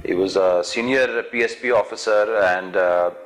He was a senior PSP officer and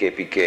KPK।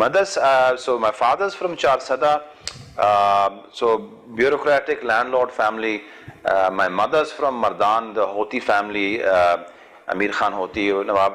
Mothers, so my father's from Charsada, so bureaucratic landlord family. My mother's from Mardan, the Hoti family, Amir Khan Hoti, Nawab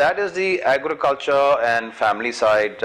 that is the agriculture and family side।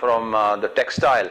from the textile।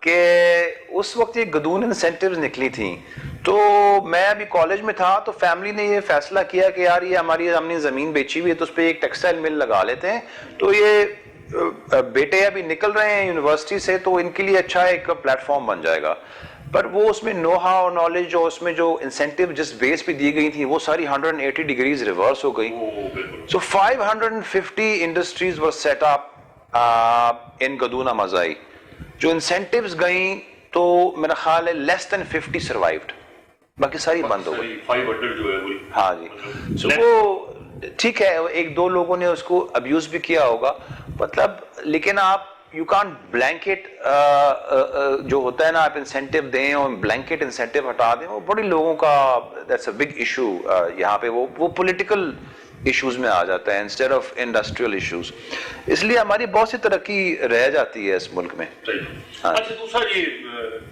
کہ اس وقت یہ Gadoon incentives نکلی تھیں، تو میں ابھی college میں تھا تو فیملی نے یہ فیصلہ کیا کہ یار یہ ہم نے زمین بیچی ہوئی ہے تو اس پہ ایک ٹیکسٹائل مل لگا لیتے ہیں، تو یہ بیٹے ابھی نکل رہے ہیں یونیورسٹی سے تو ان کے لیے اچھا ایک پلیٹ فارم بن جائے گا. پر وہ اس میں نو ہاؤ اور نالج اور اس میں جو انسینٹیو جس بیس پہ دی گئی تھی وہ ساری 180 ڈگریز ریورس ہو گئی. سو 550 انڈسٹریز ور سیٹ اپ ان گدونا مزائی. جو انسینٹیوز گئیں تو میرا خیال ہے لیس دین 50 سروائیوڈ، باقی ساری بند ہو گئی. 500 جو ہے وہی. ہاں جی. سو وہ ٹھیک ہے ایک دو لوگوں نے اس کو ابیوز بھی کیا ہوگا مطلب، لیکن آپ یو کانٹ بلینکٹ جو ہوتا ہے نا آپ انسینٹیو دیں اور بلینکٹ انسینٹیو ہٹا دیں، وہ بڑی لوگوں کا دیٹس اے بگ ایشو یہاں پہ، وہ پولیٹیکل ایشوز میں آ جاتا ہے انسٹیڈ آف انڈسٹریل ایشوز. اس لیے ہماری بہت سی ترقی رہ جاتی ہے اس ملک میں. اچھا دوسرا یہ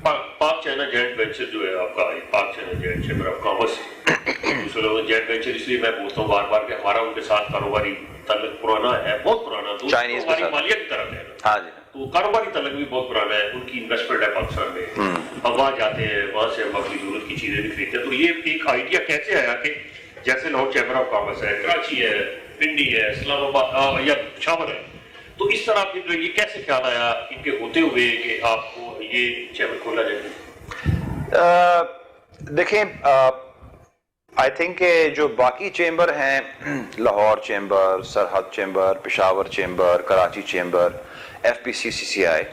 پاک چائنا جوائنٹ وینچر جو ہے آپ کا، پاک China joint chamber of commerce, دوسرے لوگوں جوائنٹ وینچر اس لیے میں پوچھتا ہوں بار بار کہ ہمارا ان کے ساتھ کاروباری تعلق پرانا ہے، بہت پرانا، تو ہماری مالیہ کی طرف ہے. ہاں جی. تو کاروباری تعلق بھی بہت پرانا ہے، ان کی انویسٹمنٹ ہے پاکستان میں، ہم وہاں جاتے ہیں، وہاں سے ہم اپنی ضرورت کی چیزیں بھی خریدتے ہیں. تو یہ ایک آئیڈیا کیسے آیا کہ جیسے لاہور چیمبر آف کامرس ہے، کراچی ہے، پنڈی ہے، اسلام آباد یا پشاور ہے، تو اس طرح آپ یہ کیسے خیال آیا ان کے ہوتے ہوئے کہ آپ کو یہ چیمبر کھولا جائے؟ دیکھیں آئی تھنک کہ جو باقی چیمبر ہیں، Lahore chamber, Sarhad chamber, Peshawar chamber, Karachi chamber, F P C C C I,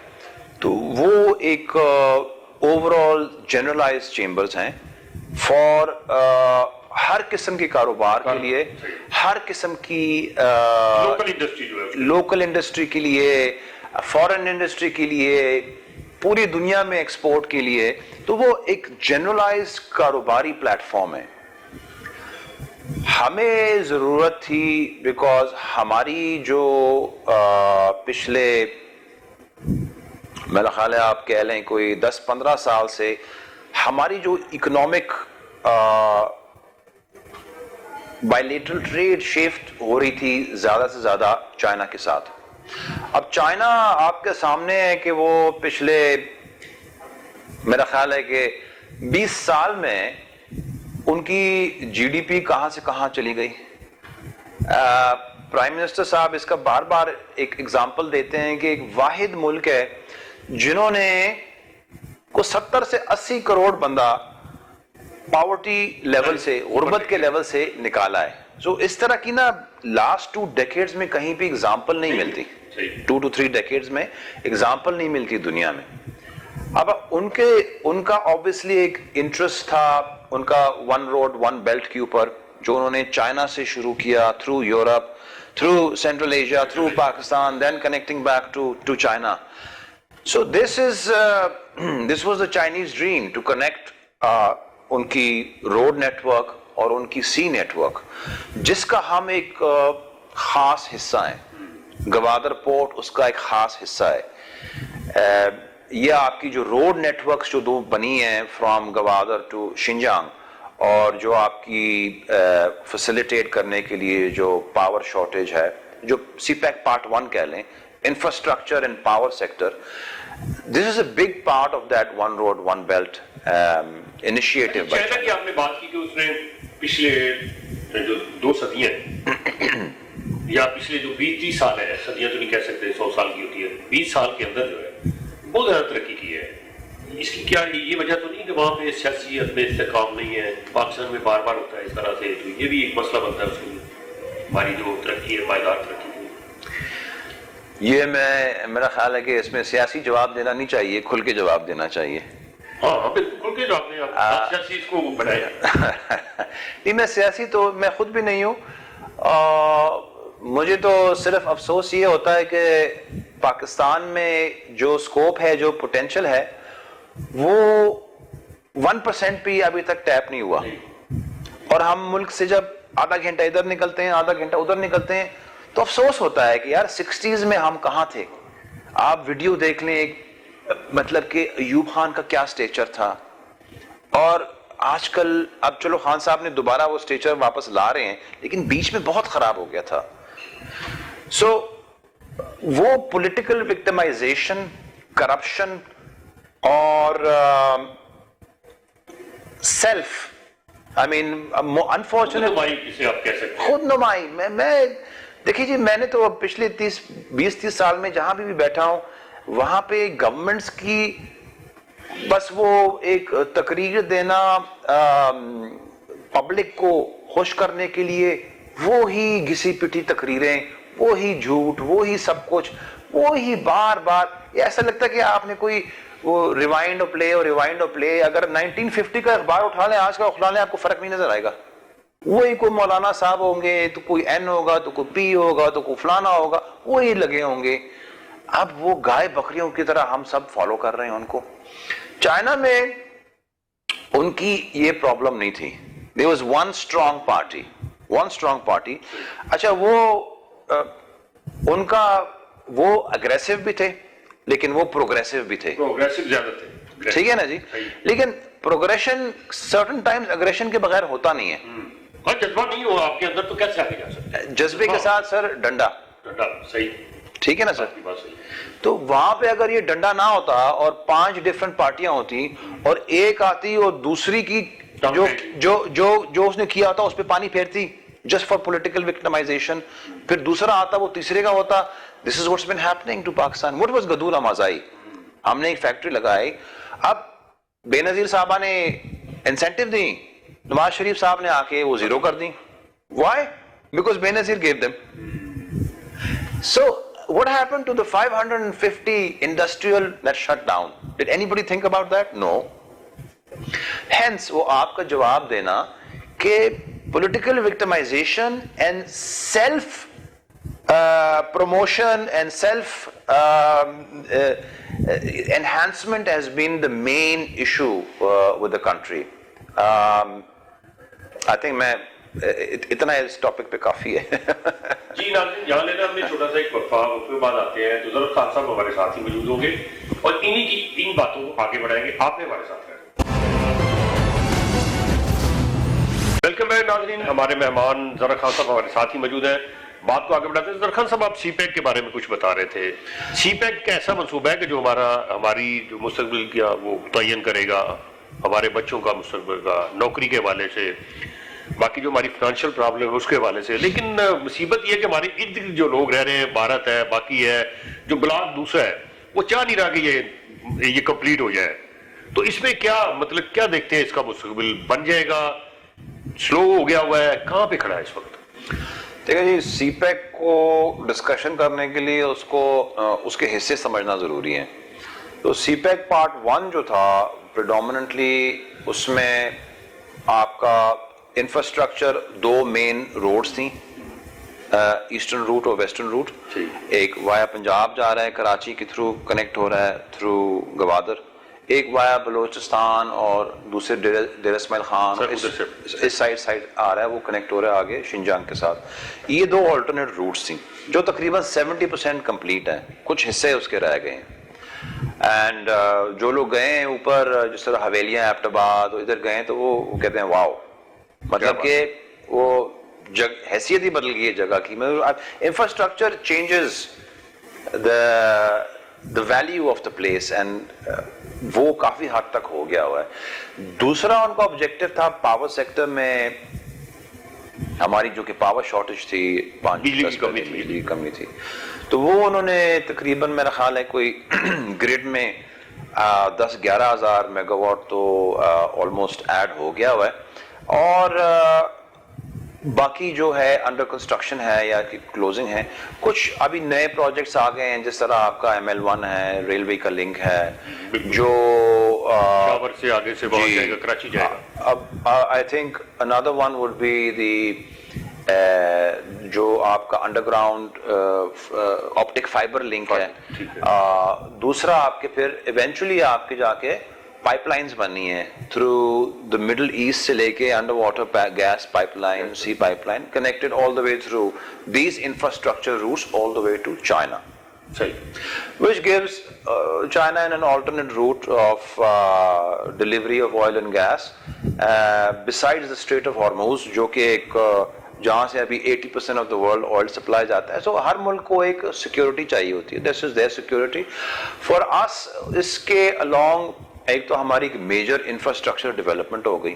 تو وہ ایک اوور آل جنرلائز چیمبرز ہیں فار ہر قسم کے کاروبار کے لیے، ہر قسم کی لوکل انڈسٹری کے لیے، فورن انڈسٹری کے لیے، پوری دنیا میں ایکسپورٹ کے لیے. تو وہ ایک جنرلائز کاروباری پلیٹ فارم ہے. ہمیں ضرورت تھی بیکاز ہماری جو پچھلے میرا خیال ہے آپ کہہ لیں کوئی 10-15 سال سے ہماری جو اکنامک بائیلیٹرل ٹریڈ شفٹ ہو رہی تھی زیادہ سے زیادہ چائنا کے ساتھ. اب چائنا آپ کے سامنے ہے کہ وہ پچھلے میرا خیال ہے کہ 20 سال میں ان کی جی ڈی پی کہاں سے کہاں چلی گئی. پرائم منسٹر صاحب اس کا بار بار ایک ایگزامپل دیتے ہیں کہ ایک واحد ملک ہے جنہوں نے کو 70 سے 80 کروڑ بندہ پاورٹی لیول سے، غربت کے لیول سے نکالا ہے. سو اس طرح کی نا لاسٹ 2 ڈیکیڈز میں کہیں بھی ایگزامپل نہیں ملتی، 2 to 3 ڈیکیڈز میں ایگزامپل نہیں ملتی دنیا میں. اب ان کا obviously ایک انٹرسٹ تھا ان کا ون روڈ ون بیلٹ کے اوپر، جو انہوں نے چائنا سے شروع کیا، through Europe, through Central Asia, through Pakistan, then connecting back to China. So this was the Chinese dream to connect ان کی روڈ نیٹ ورک اور ان کی سی نیٹ ورک، جس کا ہم ایک خاص حصہ ہیں. گوادر پورٹ اس کا ایک خاص حصہ ہے. یہ آپ کی جو روڈ نیٹ ورکس جو دو بنی ہیں فرام گوادر ٹو شنجانگ، اور جو آپ کی فیسیلیٹیٹ کرنے کے لیے جو پاور شارٹیج ہے، جو سی پیک پارٹ 1 کہہ لیں، infrastructure and power sector, this is a big part of that one road one belt initiative. China کی آپ نے بات کی کہ اس نے پچھلے جو 2 صدیاں یا پچھلے جو 20-30 سال ہے، صدیاں تو نہیں کہہ سکتے، 100 سال کی ہوتی ہے، 20 سال کے اندر جو ہے بہت زیادہ ترقی کی ہے. اس کی کیا یہ وجہ تو نہیں کہ وہاں پہ سیاست میں استحکام نہیں ہے؟ پاکستان میں بار بار ہوتا ہے اس طرح سے، تو یہ بھی ایک مسئلہ بنتا ہے اس کے لیے ہماری جو ترقی ہے، پائیدار ترقی. یہ میرا خیال ہے کہ اس میں سیاسی جواب دینا نہیں چاہیے، کھل کے جواب دینا چاہیے. ہاں بالکل کھل کے جواب دیں آپ، سیاسی اس کو بڑھایا. نہیں میں سیاسی تو میں خود بھی نہیں ہوں. مجھے تو صرف افسوس یہ ہوتا ہے کہ پاکستان میں جو سکوپ ہے، جو پوٹینشل ہے، وہ 1% بھی ابھی تک ٹیپ نہیں ہوا. اور ہم ملک سے جب آدھا گھنٹہ ادھر نکلتے ہیں، آدھا گھنٹہ ادھر نکلتے ہیں، تو افسوس ہوتا ہے کہ یار 60s میں ہم کہاں تھے. آپ ویڈیو دیکھ لیں، مطلب کہ ایوب خان کا کیا سٹیچر تھا، اور آج کل اب چلو خان صاحب نے دوبارہ وہ سٹیچر واپس لا رہے ہیں، لیکن بیچ میں بہت خراب ہو گیا تھا. سو وہ پولیٹیکل وکٹمائزیشن، کرپشن، اور سیلف آئی مین انفارچونیٹ نمائی کسے آپ کہہ سکتے ہیں؟ خود نمائی میں دیکھیے جی، میں نے تو پچھلے 20-30 سال میں جہاں بھی بیٹھا ہوں وہاں پہ گورنمنٹس کی بس وہ ایک تقریر دینا پبلک کو خوش کرنے کے لیے، وہی گھسی پٹی تقریریں، وہی جھوٹ، وہی سب کچھ، وہی بار بار. یہ ایسا لگتا ہے کہ آپ نے کوئی وہ ریوائنڈ اور پلے اگر 1950 کا اخبار اٹھا لیں آج کا اٹھا لیں آپ کو فرق نہیں نظر آئے گا. وہی کوئی مولانا صاحب ہوں گے، تو کوئی این ہوگا، تو کوئی پی ہوگا، تو کوئی فلانا ہوگا، وہی لگے ہوں گے. اب وہ گائے بکریوں کی طرح ہم سب فالو کر رہے ہیں ان کو. چائنا میں ان کی یہ پرابلم نہیں تھی. There was one strong party. اچھا وہ ان کا وہ اگریسو بھی تھے لیکن وہ پروگریسو بھی تھے. پروگریسو زیادہ تھے. ٹھیک ہے نا جی، لیکن پروگریشن سرٹن ٹائمز اگریشن کے بغیر ہوتا نہیں ہے. اور جذبہ نہیں ہو آپ کے اندر تو کیسے آگے جا سکتے ہیں؟ جذبے کے ساتھ سر ڈنڈا. صحیح. ٹھیک ہے نا سر. بات صحیح. تو وہاں پہ اگر یہ ڈنڈا نہ ہوتا اور 5 ڈفرنٹ پارٹیاں ہوتی اور ایک آتی اور دوسری کی جو اس نے کیا ہوتا اس پہ پانی پھیرتی جسٹ فار پولیٹیکل وکٹمائزیشن، پھر دوسرا آتا وہ تیسرے کا ہوتا. This is what's been happening to Pakistan. What was Gadoon Amazai? ہم نے ایک فیکٹری لگائی، اب بے نظیر صاحبہ نے انسینٹیو دی، نواز شریف صاحب نے آ کے وہ زیرو کر دی. Why? Because Benazir gave them. So what happened to the 550 industrial that shut down? Did anybody think about that? No. Hence وہ آپ کا جواب دینا کہ political victimization and self promotion and self enhancement has been the main issue with the country. I think میں اتنا اس topic پہ کافی ہے. جی ناظرین، یہاں لینا ہم نے چھوٹا سا ایک وقفہ کے بعد آتے ہیں تو ضرور خان صاحب ہمارے ساتھ ہی موجود ہوں گے اور انہی کی ان باتوں کو آگے بڑھائیں گے. آپ نے ہمارے ساتھ رہنا. ویلکم ہے ناظرین، ہمارے مہمان ذرا خان صاحب ہمارے ساتھ ہی موجود ہیں. بات کو آگے بڑھاتے ہیں. ذرا خان صاحب، آپ سی پیک کے بارے میں کچھ بتا رہے تھے. سی پیک کا ایسا منصوبہ ہے کہ جو ہماری جو مستقبل کیا وہ متعین کرے گا، ہمارے بچوں کا مستقبل کا، نوکری کے حوالے سے، باقی جو ہماری فائنینشیل پرابلم ہے اس کے حوالے سے. لیکن مصیبت یہ ہے کہ ہمارے ارد گرد جو لوگ رہ رہے ہیں، بھارت ہے، باقی ہے، جو بلاک دوسرا ہے، وہ چاہ نہیں رہا کہ یہ کمپلیٹ ہو جائے. تو اس میں کیا مطلب کیا دیکھتے ہیں؟ اس کا مستقبل بن جائے گا؟ سلو ہو گیا ہوا ہے؟ کہاں پہ کھڑا ہے اس وقت؟ دیکھیں جی، سی پیک کو ڈسکشن کرنے کے لیے اس کے حصے سمجھنا ضروری ہے. تو سی پیک پارٹ 1 جو تھا پریڈومننٹلی اس میں آپ کا انفراسٹرکچر 2 مین روڈز تھیں، ایسٹرن روٹ اور ویسٹرن روٹ. ایک وایا پنجاب جا رہا ہے، کراچی کے تھرو کنیکٹ ہو رہا ہے تھرو گوادر. ایک وایا بلوچستان اور دوسرے ڈیر اسماعیل خان اس سائڈ آ رہا ہے، وہ کنیکٹ ہو رہا ہے آگے شنجانگ کے ساتھ. یہ 2 آلٹرنیٹ روٹس تھیں جو تقریباً 70% کمپلیٹ ہیں. کچھ حصے اس کے رہ گئے ہیں. اینڈ جو لوگ گئے ہیں اوپر، جس طرح حویلیاں، ایبٹ آباد، ادھر گئے ہیں تو وہ کہتے ہیں واو، مطلب کہ وہ حیثیت ہی بدل گئی ہے جگہ کی. Infrastructure changes the value of the place and وہ کافی حد تک ہو گیا ہوا ہے. دوسرا ان کا آبجیکٹو تھا پاور سیکٹر میں ہماری جو کہ پاور شارٹیج تھی، بجلی کی کمی تھی، تو وہ انہوں نے تقریباً میرا خیال ہے کوئی گریڈ میں 10-11 ہزار میگا واٹ تو آلموسٹ ایڈ ہو گیا ہوا ہے. اور باقی جو ہے انڈر کنسٹرکشن ہے یا کلوزنگ ہے. کچھ ابھی نئے پروجیکٹس آ گئے ہیں، جس طرح آپ کا ML1 ہے، ریلوے کا لنک ہے جو شاور سے آگے سے بہت جائے گا، کراچی جائے گا. اب I think another one would be the جو آپ کا under ground optic fibre link ہے. دوسرا آپ کے پھر ایونچولی آپ کے جا کے پائپ لائنز بننی ہے تھرو دا مڈل ایسٹ سے لے کے under water gas pipeline, sea pipeline connected all the way through these infrastructure routes all the way to China. which gives China an alternate route of delivery of oil and gas besides the Strait of Hormuz, جو کہ ایک جہاں سے ابھی 80% of the world oil supply جاتا ہے. سو ہر ملک کو ایک سیکورٹی چاہیے ہوتی ہے. دس از دیئر سیکورٹی فار اس. اس کے along ایک تو ہماری ایک میجر انفراسٹرکچر ڈیولپمنٹ ہو گئی.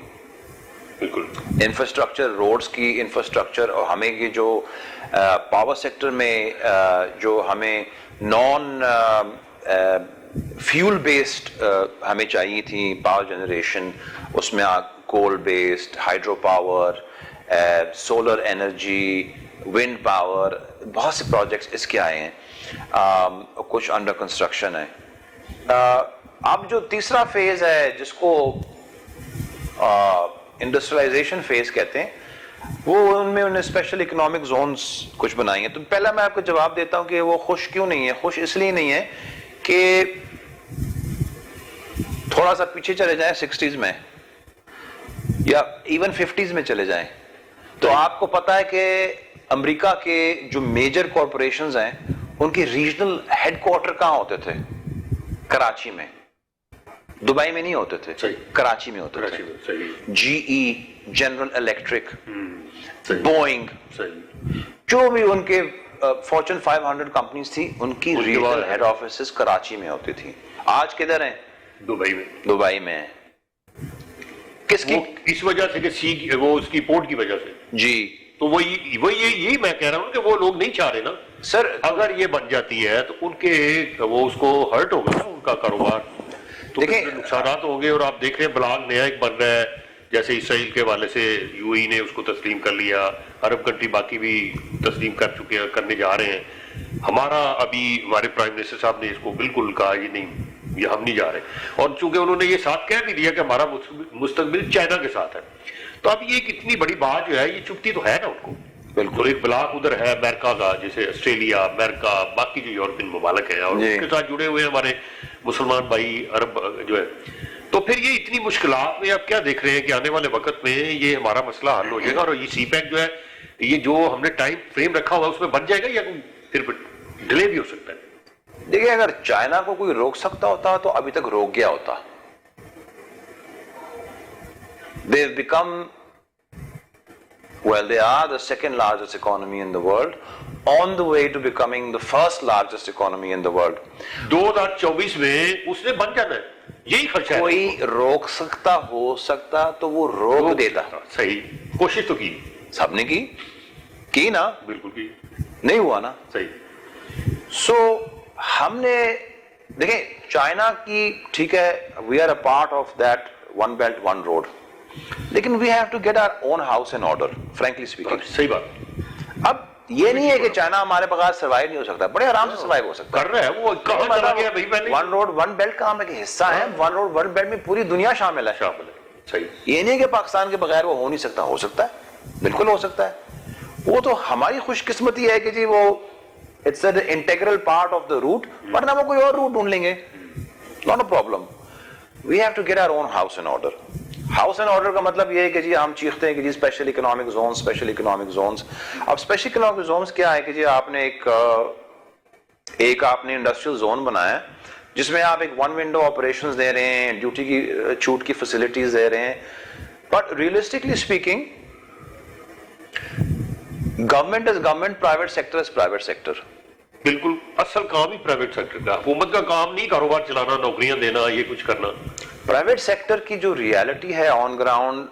بالکل انفراسٹرکچر روڈز کی انفراسٹرکچر, اور ہمیں یہ جو پاور سیکٹر میں جو ہمیں نان فیول بیسڈ ہمیں چاہیے تھی پاور جنریشن, اس میں coal based, hydro power, solar energy, wind power, بہت سے پروجیکٹس اس کے آئے ہیں, کچھ انڈر کنسٹرکشن ہے. اب جو تیسرا فیز ہے جس کو انڈسٹریلائزیشن فیز کہتے ہیں, وہ ان میں انہیں اسپیشل اکنامک زونز کچھ بنائی ہیں. تو پہلا میں آپ کو جواب دیتا ہوں کہ وہ خوش کیوں نہیں ہے. خوش اس لیے نہیں ہے کہ تھوڑا سا پیچھے چلے جائیں 60s میں یا ایون 50s میں چلے جائیں تو آپ کو پتا ہے کہ امریکہ کے جو میجر کارپوریشنز ہیں ان کی ریجنل ہیڈ کوارٹر کہاں ہوتے تھے؟ کراچی میں. دبئی میں نہیں ہوتے تھے, کراچی میں ہوتے تھے. جی ای, جنرل الیکٹرک, بوئنگ, جو بھی ان کے فارچون 500 کمپنیز تھی ان کی ریجنل ہیڈ آفیسز کراچی میں ہوتی تھی. آج کدھر ہیں؟ دبئی میں ہیں. کس کی؟ اس وجہ سے کہ وہ اس کی پورٹ کی وجہ سے. جی تو وہ یہی میں کہہ رہا ہوں کہ وہ لوگ نہیں چاہ رہے نا سر. اگر یہ بن جاتی ہے تو ان کے وہ اس کو ہرٹ ہوگا نا ان کا کاروبار, تو نقصانات ہوں گے. اور آپ دیکھ رہے ہیں بلاگ نیا ایک بن رہا ہے, جیسے اسرائیل کے حوالے سے یو اے نے اس کو تسلیم کر لیا, عرب کنٹری باقی بھی تسلیم کر چکے ہیں, کرنے جا رہے ہیں. ہمارا ابھی ہمارے پرائم منسٹر صاحب نے اس کو بالکل کہا یہ نہیں, یہ ہم نہیں جا رہے. اور چونکہ انہوں نے یہ ساتھ کہہ بھی دیا کہ ہمارا مستقبل چائنا کے ساتھ ہے, تو اب یہ اتنی بڑی بات جو ہے یہ چپتی تو ہے نا ان کو. بالکل ایک بلاک ادھر ہے امریکہ کا, جیسے آسٹریلیا, امریکہ, باقی جو یورپین ممالک ہیں اور اس کے ساتھ جڑے ہوئے ہیں ہمارے مسلمان بھائی عرب جو ہے. تو پھر یہ اتنی مشکلات میں آپ کیا دیکھ رہے ہیں کہ آنے والے وقت میں یہ ہمارا مسئلہ حل ہو جائے گا, اور یہ سی پیک جو ہے یہ جو ہم نے ٹائم فریم رکھا ہوا ہے اس میں بن جائے گا یا پھر ڈیلے بھی ہو سکتا ہے؟ دیکھیں اگر چائنا کو کوئی روک سکتا ہوتا تو ابھی تک روک گیا ہوتا. They've become, well, they are the second largest economy in the world, on the way to becoming the first largest economy in the world. 2024 میں اس نے بن جانا ہے, یہی خدشہ ہے. کوئی روک سکتا ہو سکتا تو وہ روک دیتا. صحیح کوشش تو کی, سب نے کی نا, بالکل کی, نہیں ہوا نا. صحیح. سو ہم نے دیکھیں چائنا کی, ٹھیک ہے, we are a part of that one belt one road, لیکن we have to get our own house in order, frankly speaking. صحیح بات. اب یہ نہیں ہے کہ چائنا ہمارے بغیر سروائیو نہیں ہو سکتا, بڑے آرام سے سروائیو ہو سکتا کر رہا ہے. وہ کہاں چلا گیا بھائی پہلے؟ ون روڈ ون بیلٹ کا ہم ایک حصہ ہے. ون روڈ ون بیلٹ میں پوری دنیا شامل ہے. صحیح. یہ نہیں کہ پاکستان کے بغیر وہ ہو نہیں سکتا, ہو سکتا ہے, بالکل ہو سکتا ہے. وہ تو ہماری خوش قسمتی ہے کہ جی وہ it's an integral part of the route, ورنہ وہ کوئی اور روٹ ڈھونڈ لیں گے, not a problem. We have to get our own house in order. House and order کا مطلب یہ ہے کہ جی ہم چیختے ہیں کہ جی special economic zones, special economic zones. اب اسپیشل اکنامک زونز کیا ہے کہ جی آپ نے ایک آپ نے انڈسٹریل زون بنایا جس میں آپ ایک ون ونڈو آپریشنز دے رہے ہیں, ڈیوٹی کی چھوٹ کی فیسلٹیز دے رہے ہیں, but realistically speaking government is government, private sector is private sector. بالکل اصل کام ہی پرائیویٹ سیکٹر کا, حکومت کا کام نہیں کاروبار چلانا, نوکریاں دینا, یہ کچھ کرنا. پرائیویٹ سیکٹر کی جو ریالٹی ہے آن گراؤنڈ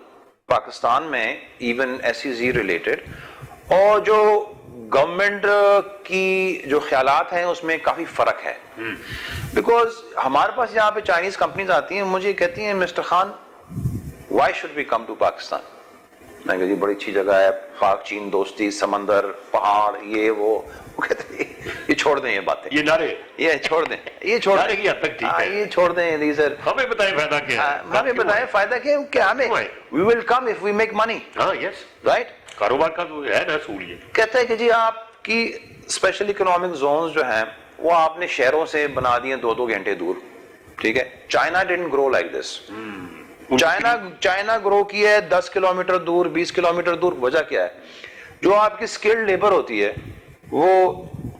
پاکستان میں, ایون ایس ای زی ریلیٹڈ, اور جو گورنمنٹ کی جو خیالات ہیں اس میں کافی فرق ہے. بیکاز ہمارے پاس یہاں پہ چائنیز کمپنیز آتی ہیں, مجھے کہتی ہیں mister Khan why should we come to Pakistan. میں کہا جی بڑی اچھی جگہ ہے, پاک چین دوستی, سمندر, پہاڑ, یہ وہ کہتے ہیں یہ چھوڑ دیں, یہ باتیں, یہ نعرے, یہ چھوڑ دیں, یہ چھوڑ دیں, یہ چھوڑ دیں. سر ہمیں بتائیں فائدہ کیا ہے, ہمیں بتائیں فائدہ کیا ہے, ہمیں وی ول کم اف وی میک منی. ہاں یس رائٹ, کاروبار کا تو ہے نا اصول. یہ کہتا ہے کہ جی آپ کی اسپیشل اکنامک زونز جو ہیں وہ آپ نے شہروں سے بنا دیے 2-2 گھنٹے دور, ٹھیک ہے. China didn't grow like this. China grow کی ہے 10 کلومیٹر دور, 20 کلومیٹر دور. وجہ کیا ہے, جو آپ کی اسکلڈ لیبر ہوتی ہے وہ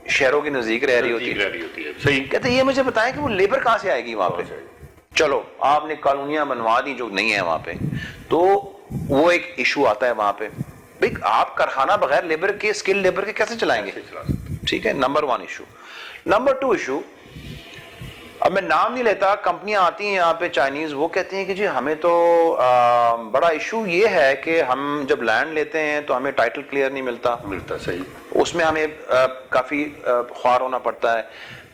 شہروں کے نزدیک رہ رہی ہوتی ہے. صحیح. کہتے ہیں یہ مجھے بتائیں کہ وہ لیبر کہاں سے آئے گی وہاں پہ. چلو آپ نے کالونیاں بنوا دی جو نہیں ہے وہاں پہ, تو وہ ایک ایشو آتا ہے وہاں پہ. بھائی آپ کارخانہ بغیر لیبر کے اسکل لیبر کے کیسے چلائیں گے؟ ٹھیک ہے، نمبر 1 ایشو. نمبر 2 ایشو، اب میں نام نہیں لیتا، کمپنیاں آتی ہیں یہاں پہ چائنیز، وہ کہتی ہیں کہ جی ہمیں تو بڑا ایشو یہ ہے کہ ہم جب لینڈ لیتے ہیں تو ہمیں ٹائٹل کلیئر نہیں ملتا. صحیح. اس میں ہمیں کافی خوار ہونا پڑتا ہے.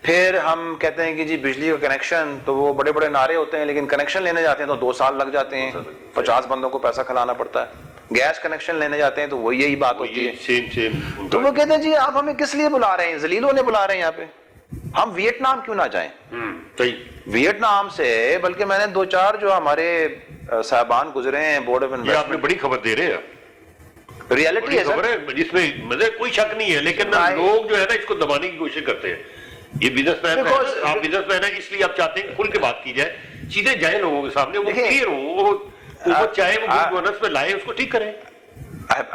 پھر ہم کہتے ہیں کہ جی بجلی کا کنیکشن، تو وہ بڑے بڑے نعرے ہوتے ہیں لیکن کنیکشن لینے جاتے ہیں تو 2 سال لگ جاتے ہیں، 50 بندوں کو پیسہ کھلانا پڑتا ہے. گیس کنیکشن لینے جاتے ہیں تو وہ یہی بات ہوتی ہے. سیم. تو وہ کہتے ہیں جی آپ ہمیں کس لیے بلا رہے ہیں، ذلیل ہونے بلا رہے ہیں یہاں پہ، ہم ویتنام کیوں نہ جائیں. صحیح. ویتنام سے، بلکہ میں نے 2-4 جو ہمارے صاحبان گزرے ہیں بورڈ آف یہ آپ نے انویسٹمنٹ، بڑی خبر دے رہے ہیں، ریئلٹی ہے خبر سر. ہے جس میں مطلب کوئی شک نہیں ہے، لیکن لوگ جو ہے نا اس کو دبانے کی کوشش کرتے ہیں. یہ بزنس مین ہے، آپ بزنس مین ہے، اس لیے آپ چاہتے ہیں کھل کے بات کی جائے، سیدھے جائیں لوگوں کے سامنے، وہ کلیئر ہو، وہ چاہے وہ بونس میں لائے، اس کو ٹھیک کریں.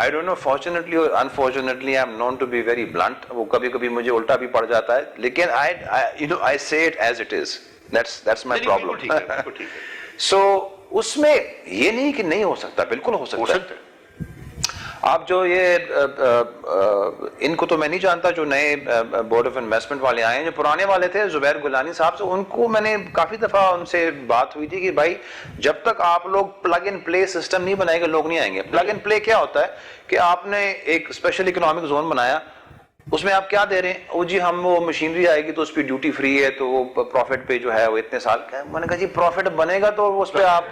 I don't know, fortunately or unfortunately, I'm known to be very blunt. وہ کبھی کبھی مجھے الٹا بھی پڑ جاتا ہے، لیکن I say it as it is. That's my problem. So اس میں یہ نہیں کہ نہیں ہو سکتا، بالکل ہو سکتا ہے. آپ جو یہ ان کو تو میں نہیں جانتا جو نئے بورڈ آف انویسٹمنٹ والے آئے ہیں، جو پرانے والے تھے زبیر گلانی صاحب سے، ان کو میں نے کافی دفعہ ان سے بات ہوئی تھی کہ بھائی جب تک آپ لوگ پلگ اینڈ پلے سسٹم نہیں بنائیں گے لوگ نہیں آئیں گے. پلگ اینڈ پلے کیا ہوتا ہے کہ آپ نے ایک اسپیشل اکنامک زون بنایا، اس میں آپ کیا دے رہے ہیں، وہ جی ہم وہ مشینری آئے گی تو اس پہ ڈیوٹی فری ہے تو وہ پروفٹ پہ جو ہے وہ اتنے سال کا ہے. میں نے کہا جی پروفٹ بنے گا تو اس پہ آپ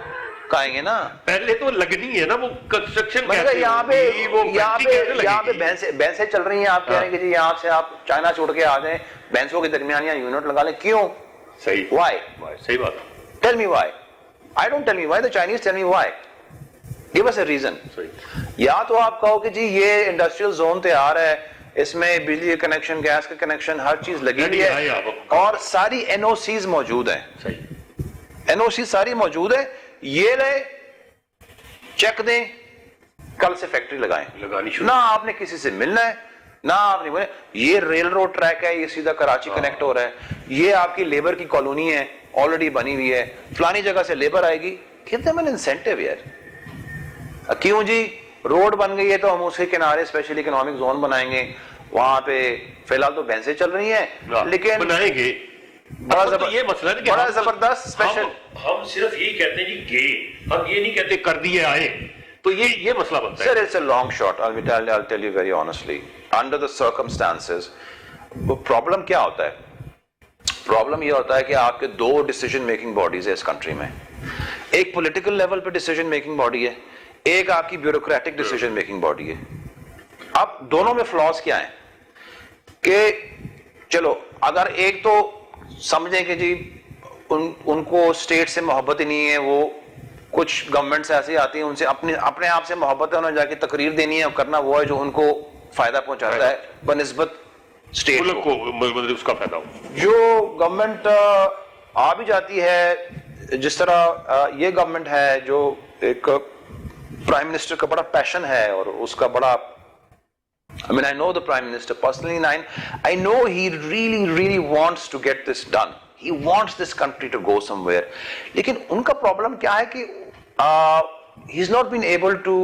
کہیں گے نا، پہلے تو لگنی ہے نا وہ کنسٹرکشن. یہاں پہ بھینسیں چل رہی ہیں، آپ کہہ رہے ہیں کہ جی یہاں سے آپ چائنا چھوڑ کے آ جائیں، بھینسوں کے درمیان یہاں یونٹ لگا لیں، کیوں؟ صحیح. وائی؟ صحیح بات. Tell me why. I don't tell me why, the Chinese tell me why. Give us a reason. یا تو آپ کہو کہ جی یہ انڈسٹریل زون تیار ہے، اس میں بجلی کا کنیکشن، گیس کا کنیکشن، ہر چیز لگی ہوئی ہے اور ساری این او سیز موجود ہیں. این او سی ساری موجود ہے، یہ لے چیک دیں، کل سے فیکٹری لگائیں. نہ آپ نے کسی سے ملنا ہے، نہ آپ نے، یہ ریل روڈ ٹریک ہے، یہ سیدھا کراچی کنیکٹ ہو رہا ہے، یہ آپ کی لیبر کی کالونی ہے آلریڈی بنی ہوئی ہے، فلانی جگہ سے لیبر آئے گی. کتنے میں انسینٹیو یار. کیوں جی روڈ بن گئی ہے تو ہم اس کے کنارے اسپیشل اکنامک زون بنائیں گے، وہاں پہ فی الحال تو بھینسیں چل رہی ہیں لیکن بنائیں گے. یہ مسئلہ ہے کہ بڑا زبردست اسپیشل، ہم صرف یہی کہتے ہیں جی گئے، ہم یہ نہیں کہتے کر دیے آئے، تو یہ مسئلہ بنتا ہے. Sir, it's a long shot. I'll tell you very honestly. Under the circumstances, problem کیا ہوتا ہے؟ پرابلم یہ ہوتا ہے کہ آپ کے 2 ڈیسیجن میکنگ باڈیز ہیں اس کنٹری میں. ایک پولیٹیکل لیول پہ ڈیسیجن میکنگ باڈی ہے، ایک آپ کی بیوروکریٹک ڈیسیجن میکنگ باڈی ہے. اب دونوں میں فلاز کیا ہیں کہ چلو اگر ایک تو سمجھیں کہ جی ان کو اسٹیٹ سے محبت ہی نہیں ہے، وہ کچھ گورنمنٹس ایسی آتی ہیں ان سے اپنے آپ سے محبت ہے، انہیں جا کے تقریر دینی ہے اور کرنا وہ ہے جو ان کو فائدہ پہنچاتا ہے بنسبت اسٹیٹ کو، اس کا فائدہ ہو. جو گورنمنٹ آ بھی جاتی ہے، جس طرح یہ گورنمنٹ ہے جو ایک پرائم منسٹر کا بڑا پیشن ہے اور اس کا بڑا I mean, I know the Prime Minister personally, and I know he really wants to get this done. He wants this country to go somewhere. لیکن ان کا پرابلم کیا ہے کہ he's not been able to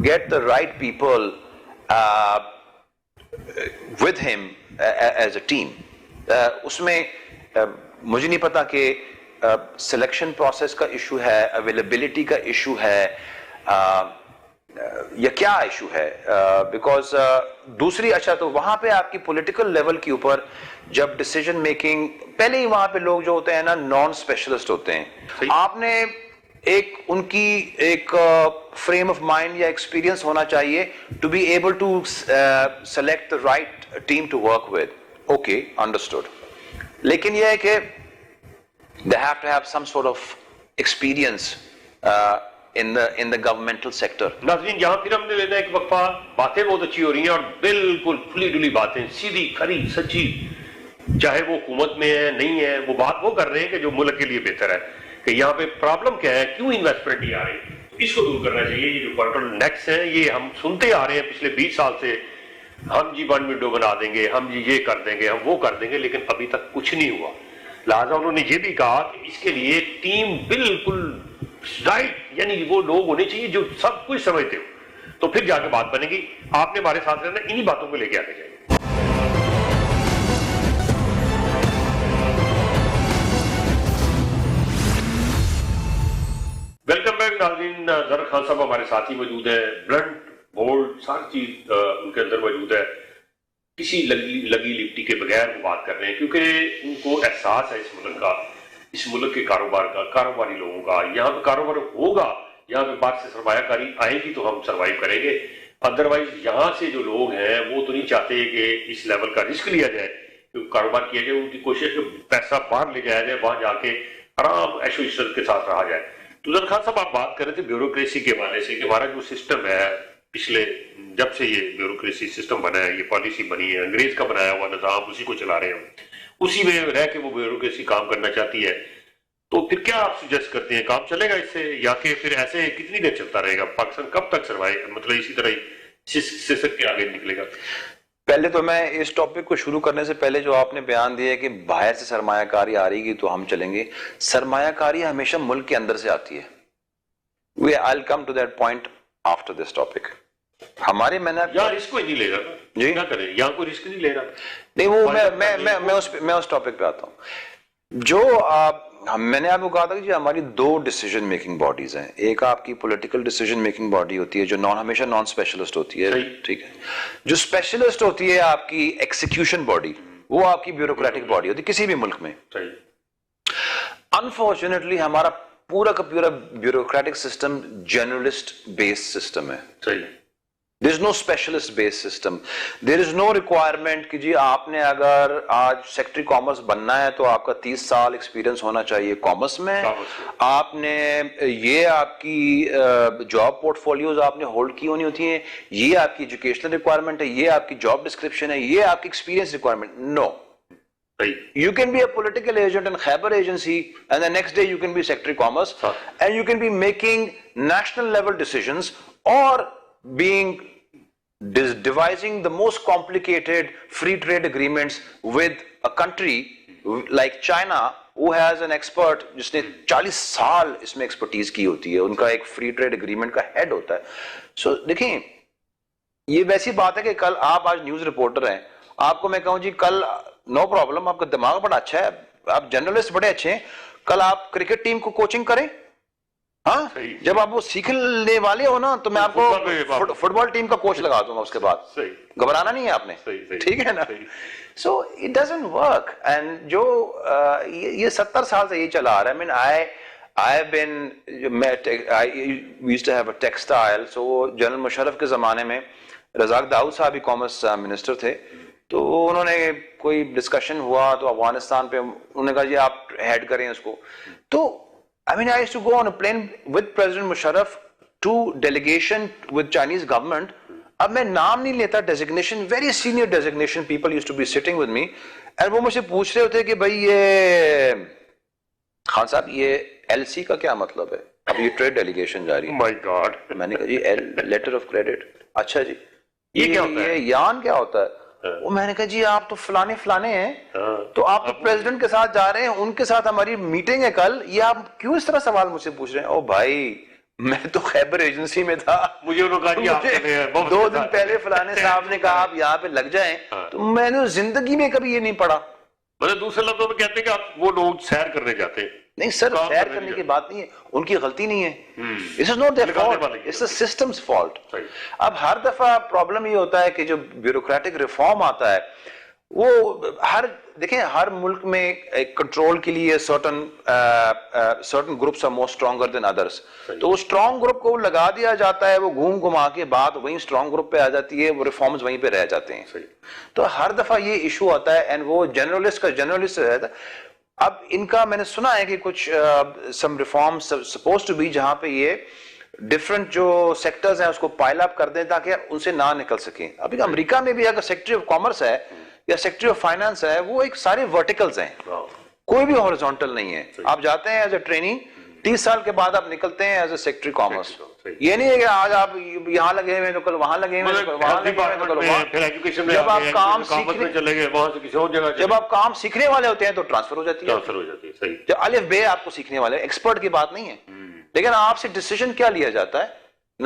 get the right people with him as a team. اس میں مجھے نہیں پتا کہ سلیکشن پروسیس کا ایشو ہے، اویلیبلٹی کا ایشو ہے، یا کیا ایشو ہے. بیکاز دوسری اچھا تو وہاں پہ آپ کی پولیٹیکل لیول کے اوپر جب ڈیسیجن میکنگ، پہلے ہی وہاں پہ لوگ جو ہوتے ہیں نا نان اسپیشلسٹ ہوتے ہیں. آپ نے ایک ان کی ایک فریم آف مائنڈ یا ایکسپیرینس ہونا چاہیے to be able to select the right team to work with. Okay understood. لیکن یہ ہے کہ they have to have some sort of experience in the governmental sector. ناظرین یہاں پھر ہم نے لینا ایک وقفہ. باتیں بہت اچھی ہو رہی ہیں اور بالکل کھلی ڈلی باتیں، سیدھی کھری سچی، چاہے وہ حکومت میں ہے نہیں ہے، وہ بات وہ کر رہے ہیں کہ جو ملک کے لیے بہتر ہے. کہ یہاں پہ پرابلم کیا ہے، کیوں انویسٹمنٹ نہیں آ رہی، اس کو دور کرنا چاہیے. یہ جو کنٹرول نیکس ہیں یہ ہم سنتے آ رہے ہیں پچھلے 20 سال سے، ہم جی 1 ونڈو بنا دیں گے، ہم جی یہ کر دیں گے، ہم وہ کر دیں گے، لیکن ابھی تک کچھ نہیں ہوا. لہٰذا انہوں نے یہ بھی کہا کہ اس کے لیے ٹیم بالکل رائٹ، یعنی وہ لوگ ہونے چاہیے جو سب کچھ سمجھتے ہو. تو پھر جا کے بات بنے گی. آپ نے ہمارے ساتھ رہنا, انہی باتوں کو لے کے آنے چاہیے. ویلکم بیک ناظرین. ظہر خان صاحب ہمارے ساتھ ہی موجود ہیں. بلنٹ بولڈ ساری چیز ان کے اندر موجود ہے. کسی لگی لپٹی کے بغیر وہ بات کر رہے ہیں, کیونکہ ان کو احساس ہے اس ملک کا, اس ملک کے کاروبار کا, کاروباری لوگوں کا. یہاں پہ کاروبار ہوگا, یہاں پہ باہر سے سرمایہ کاری آئے گی تو ہم سروائیو کریں گے. ادروائز یہاں سے جو لوگ ہیں وہ تو نہیں چاہتے کہ اس لیول کا رسک لیا جائے, کاروبار کیا جائے. ان کی کوشش کہ پیسہ باہر لے جایا جائے, وہاں جا کے آرام عیش و عشرت کے ساتھ رہا جائے. تو ظہر خان صاحب آپ بات کر رہے تھے بیوروکریسی کے حوالے سے کہ ہمارا جو سسٹم ہے پچھلے جب سے یہ بیوروکریسی سسٹم بنا ہے, یہ پالیسی بنی ہے, انگریز کا بنایا ہوا نظام, اسی کو چلا رہے ہیں, اسی میں رہ کے وہ بیوروکریسی کام کرنا چاہتی ہے. تو پھر کیا آپ سجیسٹ کرتے ہیں, کام چلے گا اس سے, یا کہ پھر ایسے کتنی دیر چلتا رہے گا پاکستان, کب تک سروائیو, مطلب اسی طرح ہی سسک کے آگے نکلے گا؟ پہلے تو میں اس ٹاپک کو شروع کرنے سے پہلے جو آپ نے بیان دیا ہے کہ باہر سے سرمایہ کاری آ رہی گی تو ہم چلیں گے, سرمایہ کاری ہمیشہ ملک کے اندر سے آتی ہے. I'll come to that point after this topic. ہمارے میں نے یہاں رسک کوئی نہیں لے رہا, جی کیا کریں, یہاں کوئی رسک نہیں لے رہا. نہیں, وہ میں اس ٹاپک پہ آتا ہوں. جو میں نے آپ کو کہا تھا کہ جی ہماری دو ڈیسیجن میکنگ باڈیز ہیں. ایک آپ کی پولیٹیکل ڈیسیجن میکنگ باڈی ہوتی ہے جو ہمیشہ نان اسپیشلسٹ ہوتی ہے, ٹھیک ہے. جو اسپیشلسٹ ہوتی ہے آپ کی ایکسیکیوشن باڈی, وہ آپ کی بیوروکریٹک باڈی ہوتی ہے کسی بھی ملک میں. انفارچونیٹلی ہمارا پورا کا پورا بیوروکریٹک سسٹم جرنلسٹ بیس سسٹم ہے. There is no specialist based system. There is no requirement کہ جی آپ نے اگر آج سیکٹری کامرس بننا ہے تو آپ کا 30 سال ایکسپیرینس ہونا چاہیے کامرس میں. آپ نے یہ آپ کی جاب پورٹ فولیوز آپ نے ہولڈ کی ہونی ہوتی ہیں, یہ آپ کی ایجوکیشنل ریکوائرمنٹ ہے, یہ آپ کی جاب ڈسکرپشن ہے, یہ آپ کی experience requirement. No, you can be a political agent in Khyber agency and the next day you can be secretary commerce and you can be making national level decisions or being devising the most complicated free trade agreements with a country like China who has an expert جس نے 40 سال اس میں expertise کی ہوتی ہے, ان کا ایک free trade agreement کا ہیڈ ہوتا ہے. سو دیکھیں یہ ویسی بات ہے کہ کل آپ آج نیوز رپورٹر ہیں, آپ کو میں کہوں جی کل نو پرابلم, آپ کا دماغ بڑا اچھا ہے, آپ جرنلسٹ بڑے اچھے ہیں, کل آپ کرکٹ ٹیم کو کوچنگ کریں. ہاں, جب آپ وہ سیکھنے والے ہو نا تو میں آپ کو فٹ بال ٹیم کا کوچ لگا دوں گا, اس کے بعد گھبرانا نہیں ہے آپ نے, ٹھیک ہے نا. So it doesn't work. And جو یہ 70 سال سے یہ چلا آ رہا ہے. we used to have a textile, so general Musharraf کے زمانے میں رزاق داؤد صاحب بھی کامرس منسٹر تھے, تو انہوں نے کوئی ڈسکشن ہوا تو افغانستان پہ انہوں نے کہا جی آپ ہیڈ کریں اس کو. تو I mean, I used to go on a plane with President Musharraf to delegation with Chinese government. اب میں نام نہیں لیتا, designation, very senior designation people used to be sitting with me and وہ مجھ سے پوچھ رہے ہوتے کہ بھائی یہ خان صاحب یہ LC کا کیا مطلب ہے, اب یہ ٹریڈ ڈیلیگیشن جا رہی ہے. My God. میں نے کہا جی لیٹر آف کریڈٹ. اچھا جی یہ کیا ہوتا ہے, یہ یان کیا ہوتا ہے؟ وہ میں نے کہا جی آپ تو فلانے فلانے ہیں, تو آپ تو پریزیڈنٹ کے ساتھ جا رہے ہیں, ان کے ساتھ ہماری میٹنگ ہے کل, یہ آپ کیوں اس طرح سوال مجھ سے پوچھ رہے ہیں؟ او بھائی میں تو خیبر ایجنسی میں تھا, مجھے انہوں نے کہا 2 دن پہلے فلانے صاحب نے کہا آپ یہاں پہ لگ جائیں, تو میں نے زندگی میں کبھی یہ نہیں پڑھا. مطلب دوسرے لفظوں میں کہتے ہیں کہ آپ وہ لوگ سیر کرنے جاتے ہیں. نہیں سر, سیر کرنے کی بات نہیں ہے, ان کی غلطی نہیں ہے. This is not their fault, it's the system's fault. اب ہر دفعہ پرابلم یہ ہوتا ہے کہ جو بیوروکریٹک ریفارم آتا ہے وہ دیکھیں ہر ملک میں ایک کنٹرول کے لیے certain groups are more stronger than others. تو وہ اسٹرانگ گروپ کو لگا دیا جاتا ہے, وہ گھوم گھما کے بات وہیں اسٹرانگ گروپ پہ آ جاتی ہے, وہ ریفارمز وہیں پہ رہ جاتے ہیں. تو ہر دفعہ یہ ایشو آتا ہے اینڈ وہ جرنلسٹ کا جرنلسٹ رہتا ہے. اب ان کا میں نے سنا ہے کہ کچھ سم ریفارمز سپوز ٹو بی جہاں پہ یہ ڈفرنٹ جو سیکٹرز ہیں اس کو پائل اپ کر دیں تاکہ ان سے نہ نکل سکیں. ابھی امریکہ میں بھی اگر سیکٹری آف کامرس ہے یا سیکٹری آف فائنانس ہے, وہ ایک سارے ورٹیکلز ہیں, کوئی بھی ہارزونٹل نہیں ہے. آپ جاتے ہیں ایز اے ٹریننگ, 30 سال کے بعد آپ نکلتے ہیں ایز اے سیکٹری کامرس. یہ نہیں ہے کہ آج آپ یہاں لگے ہوئے تو کل وہاں لگے ہوئے, جب آپ کام سیکھنے والے ہوتے ہیں تو ٹرانسفر ہو جاتی ہے. جب الف بے آپ کو سیکھنے والے, ایکسپرٹ کی بات نہیں ہے, لیکن آپ سے ڈیسیژن کیا لیا جاتا ہے,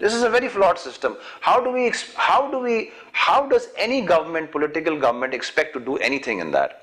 This is a very flawed system. How does any government, political government, expect to do anything in that?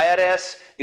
IRS,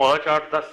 5, 8, 10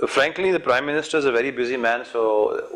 frankly the prime minister is a very busy man, so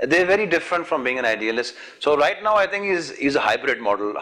They're very different from being an idealist. So right now I think is a hybrid model.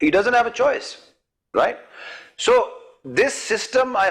He doesn't have a choice, right? So this system I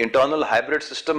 internal hybrid system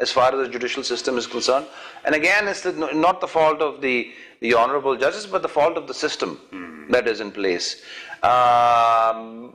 as far as the judicial system is concerned. And again, it's not the fault of the honorable judges, but the fault of the system that is in place.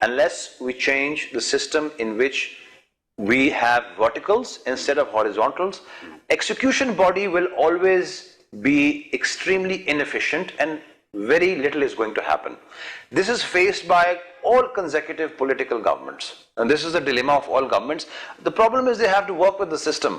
unless we change the system in which we have verticals instead of horizontals, execution body will always be extremely inefficient and very little is going to happen. This is faced by all consecutive political governments, and this is the dilemma of all governments. The problem is they have to work with the system.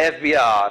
FBI,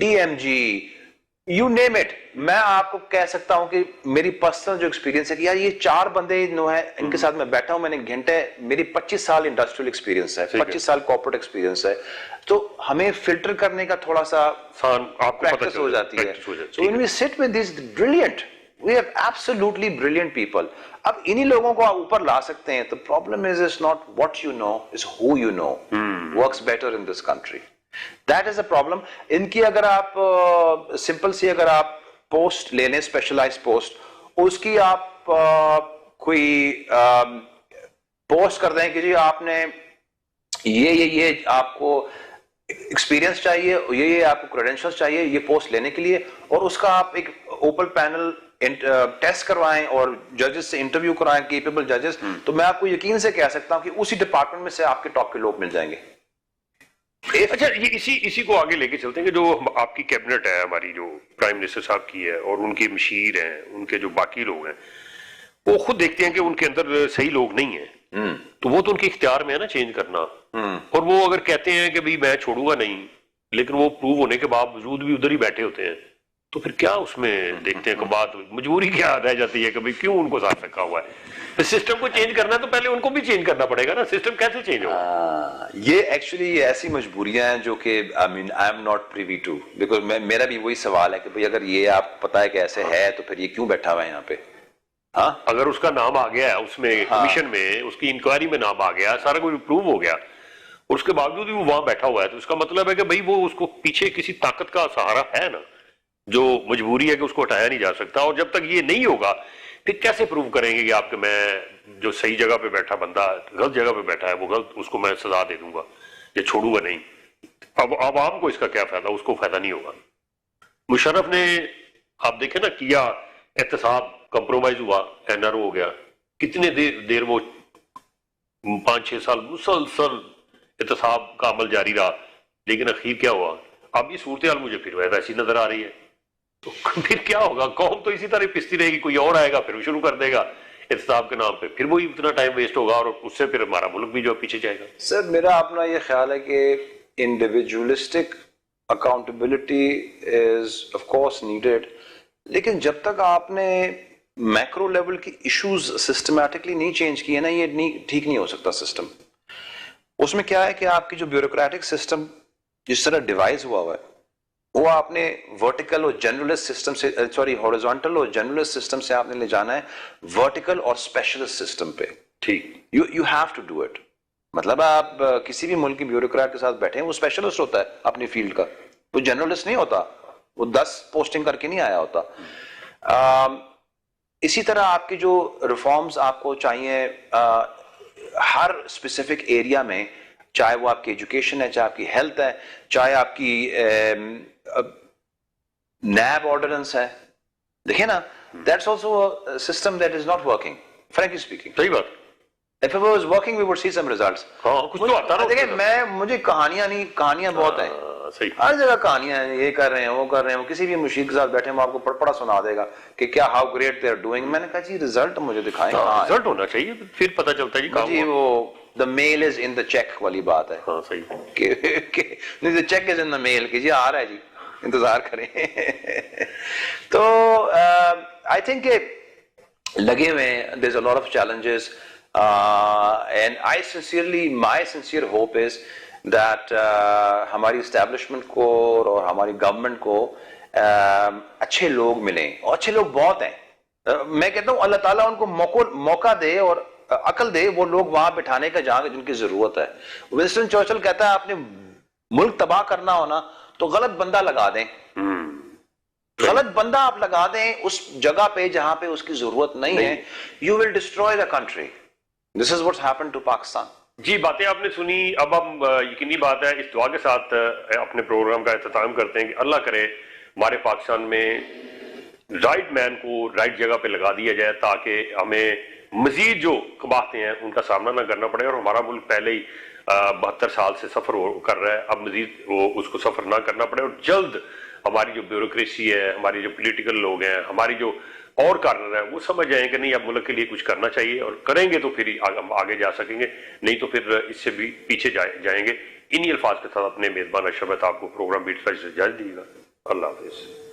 DMG, you name it. میں آپ کو کہہ سکتا ہوں کہ میری personal جو experience ہے کہ یار یہ 4 بندے جو ہیں ان کے ساتھ میں بیٹھا ہوں میں نے گھنٹے, میری 25 سال انڈسٹریل ایکسپیرینس ہے, 25 سال کارپوریٹ ایکسپیرینس ہے, تو ہمیں فلٹر کرنے کا تھوڑا سا پریکٹس ہو جاتی ہے. سو when we sit with these brilliant, we have absolutely brilliant people. اب انہی لوگوں کو آپ اوپر لا سکتے ہیں. The problem is not what you know, it's who you know works better in this country. That is a problem. ان کی اگر آپ سمپل سی اگر آپ پوسٹ لے لیں, اسپیشلائز پوسٹ, اس کی آپ کوئی پوسٹ کر دیں کہ جی آپ نے یہ آپ کو ایکسپیرینس چاہیے, یہ آپ کو کریڈینشلز چاہیے یہ پوسٹ لینے کے لیے, اور اس کا آپ ایک اوپن پینل ٹیسٹ کروائیں اور ججز سے انٹرویو کرائیں, کیپیبل ججز, تو میں آپ کو یقین سے کہہ سکتا ہوں کہ اسی ڈپارٹمنٹ میں سے آپ کے ٹاپ کے لوگ مل جائیں گے. اچھا, یہ اسی کو آگے لے کے چلتے ہیں کہ جو آپ کی کیبنٹ ہے ہماری, جو پرائم منسٹر صاحب کی ہے, اور ان کے مشیر ہیں, ان کے جو باقی لوگ ہیں, وہ خود دیکھتے ہیں کہ ان کے اندر صحیح لوگ نہیں ہیں, تو وہ تو ان کے اختیار میں ہے نا چینج کرنا. اور وہ اگر کہتے ہیں کہ بھئی میں چھوڑوں گا نہیں, لیکن وہ پروو ہونے کے باوجود بھی ادھر ہی بیٹھے ہوتے ہیں, تو پھر کیا اس میں دیکھتے ہیں کہ بات مجبوری کیا رہ جاتی ہے کہ بھئی کیوں ان کو ساتھ رکھا ہوا ہے. سسٹم کو چینج کرنا ہے تو پہلے ان کو بھی چینج کرنا پڑے گا نا. سسٹم کیسے چینج ہوگا؟ یہ ایکچولی ایسی مجبوریاں ہیں جو کہ I am not privy to, because میرا بھی وہی سوال ہے کہ بھئی اگر یہ آپ پتہ ہے کہ ایسے ہے تو پھر یہ کیوں بیٹھا ہوا ہے یہاں پہ. ہاں, اگر اس کا نام آ گیا ہے اس میں کمیشن میں, اس کی انکوائری میں نام آ گیا, سارا کچھ اپروو ہو گیا, اور اس کے باوجود بھی وہ وہاں بیٹھا ہوا ہے, تو اس کا مطلب ہے کہ بھئی وہ اس کو پیچھے کسی طاقت کا سہارا ہے نا, جو مجبوری ہے کہ اس کو ہٹایا نہیں جا سکتا. اور جب تک یہ نہیں ہوگا پھر کیسے پروو کریں گے کہ آپ کے میں جو صحیح جگہ پہ بیٹھا بندہ غلط جگہ پہ بیٹھا ہے وہ غلط, اس کو میں سزا دے دوں گا یا چھوڑوں گا نہیں. اب عوام کو اس کا کیا فائدہ, اس کو فائدہ نہیں ہوگا. مشرف نے آپ دیکھیں نا کیا احتساب, کمپرومائز ہوا, این آر او ہو گیا, کتنے دیر وہ 5-6 سال مسلسل احتساب کا عمل جاری رہا, لیکن اخیر کیا ہوا؟ اب یہ صورتحال مجھے پھر ویسی نظر آ رہی ہے. تو پھر کیا ہوگا؟ قوم تو اسی طرح پستی رہے گی, کوئی اور آئے گا پھر وہ شروع کر دے گا احتساب کے نام پہ, پھر وہی اتنا ٹائم ویسٹ ہوگا, اور اس سے پھر ہمارا ملک بھی جو پیچھے جائے گا. سر میرا اپنا یہ خیال ہے کہ individualistic accountability is of course needed, لیکن جب تک آپ نے میکرو لیول کی ایشوز سسٹمیٹکلی نہیں چینج کیے نا, یہ ٹھیک نہیں ہو سکتا سسٹم. اس میں کیا ہے کہ آپ کی جو بیوروکریٹک سسٹم جس طرح ڈیوائز ہوا ہے وہ آپ نے ورٹیکل اور جنرلسٹ سسٹم سے, سوری ہورزونٹل اور جنرلسٹ سسٹم سے آپ نے لے جانا ہے ورٹیکل اور اسپیشلسٹ سسٹم پہ. ٹھیک, you have to do it. مطلب آپ کسی بھی ملک کی بیوروکریٹ کے ساتھ بیٹھے ہیں, وہ اسپیشلسٹ ہوتا ہے اپنی فیلڈ کا, وہ جنرلسٹ نہیں ہوتا, وہ 10 پوسٹنگ کر کے نہیں آیا ہوتا. اسی طرح آپ کی جو ریفارمز آپ کو چاہیے ہر اسپیسیفک ایریا میں, چاہے وہ آپ کی ایجوکیشن ہے, چاہے آپ کی ہیلتھ ہے, چاہے آپ کی نیب آرڈیننس ہے, دیکھیں نا, that's also a system that is not working, frankly speaking. صحیح بات. If it was working, we would see some results. ہاں کچھ تو آتا نا. دیکھیں مجھے کہانیاں بہت ہیں, ہر جگہ کہانیاں ہیں, یہ کر رہے ہیں, وہ کر رہے ہیں, وہ کسی بھی مشیر کے ساتھ بیٹھے ہیں وہ آپ کو پڑا سنا دے گا کہ کیا how great they are doing. میں نے کہا جی رزلٹ مجھے دکھائیں, رزلٹ ہونا چاہیے, پھر پتہ چلتا ہے جی کام. جی وہ the mail is in the check والی بات ہے. ہاں صحیح, the check is in the mail کہ جی آ رہا ہے جی, انتظار کریں. تو I think کہ لگے ہوئے ہیں, there's a lot of challenges, and my sincere hope is that ہماری اسٹیبلشمنٹ کو اور ہماری گورنمنٹ کو اچھے لوگ ملیں, اور اچھے لوگ بہت ہیں. میں کہتا ہوں اللہ تعالیٰ ان کو موقع دے اور عقل دے وہ لوگ وہاں بٹھانے کا جہاں جن کی ضرورت ہے. ونسٹن چرچل کہتا ہے آپ نے ملک تباہ کرنا ہونا تو غلط بندہ لگا دیں, غلط بندہ آپ لگا دیں اس جگہ پہ جہاں پہ اس کی ضرورت نہیں ہے, you will destroy the country. This is what's happened to Pakistan. جی باتیں آپ نے سنی. اب ہم یقینی بات ہے اس دعا کے ساتھ اپنے پروگرام کا اختتام کرتے ہیں کہ اللہ کرے ہمارے پاکستان میں رائٹ مین کو رائٹ جگہ پہ لگا دیا جائے, تاکہ ہمیں مزید جو قباحتیں ہیں ان کا سامنا نہ کرنا پڑے, اور ہمارا ملک پہلے ہی 72 سال سے سفر کر رہا ہے, اب مزید اس کو سفر نہ کرنا پڑے, اور جلد ہماری جو بیوروکریسی ہے, ہماری جو پولیٹیکل لوگ ہیں, ہماری جو اور کارنر ہیں, وہ سمجھ جائیں کہ نہیں اب ملک کے لیے کچھ کرنا چاہیے, اور کریں گے تو پھر ہم آگے جا سکیں گے, نہیں تو پھر اس سے بھی پیچھے جائیں گے. انہی الفاظ کے ساتھ اپنے میزبان اشرف مہتاب کو پروگرام بیٹ فیس سے اجازت دیجیے گا. اللہ حافظ.